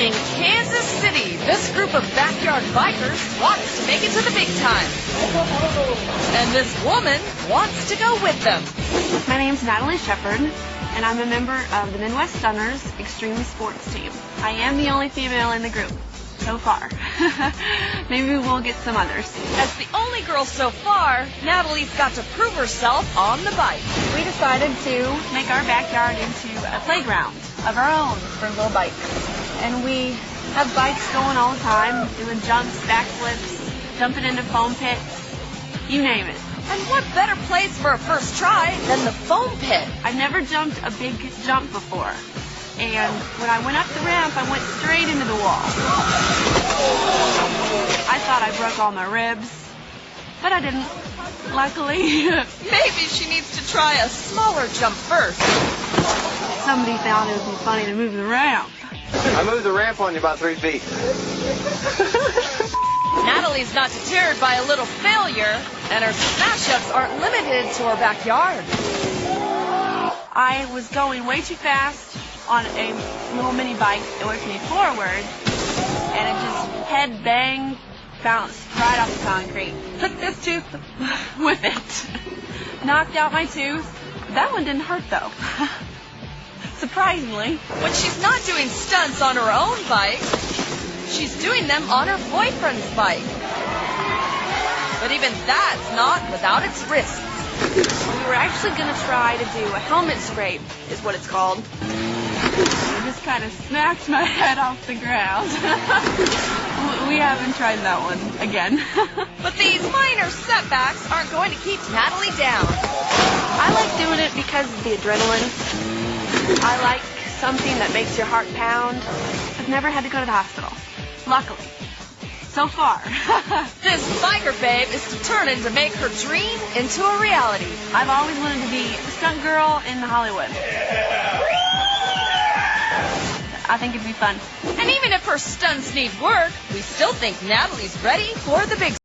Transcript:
In Kansas City, this group of backyard bikers wants to make it to the big time. And this woman wants to go with them. My name's Natalie Shepard, and I'm a member of the Midwest Stunners Extreme Sports Team. I am the only female in the group, so far. Maybe we'll get some others. As the only girl so far, Natalie's got to prove herself on the bike. We decided to make our backyard into a playground of our own for little bikes. And we have bikes going all the time, doing jumps, backflips, jumping into foam pits, you name it. And what better place for a first try than the foam pit? I've never jumped a big jump before. And when I went up the ramp, I went straight into the wall. I thought I broke all my ribs, but I didn't, luckily. Maybe she needs to try a smaller jump first. Somebody thought it would be funny to move the ramp. I moved the ramp on you about 3 feet. Natalie's not deterred by a little failure, and her smash-ups aren't limited to her backyard. I was going way too fast on a little mini bike that whipped me forward, and it just head bang, bounced right off the concrete. Took this tooth with it. Knocked out my tooth. That one didn't hurt though. Surprisingly. When she's not doing stunts on her own bike, she's doing them on her boyfriend's bike. But even that's not without its risks. We were actually going to try to do a helmet scrape, is what it's called. I just kind of smacked my head off the ground. We haven't tried that one again. But these minor setbacks aren't going to keep Natalie down. I like doing it because of the adrenaline. I like something that makes your heart pound. I've never had to go to the hospital, luckily. So far. This biker babe is determined to make her dream into a reality. I've always wanted to be a stunt girl in Hollywood. I think it'd be fun. And even if her stunts need work, we still think Natalie's ready for the big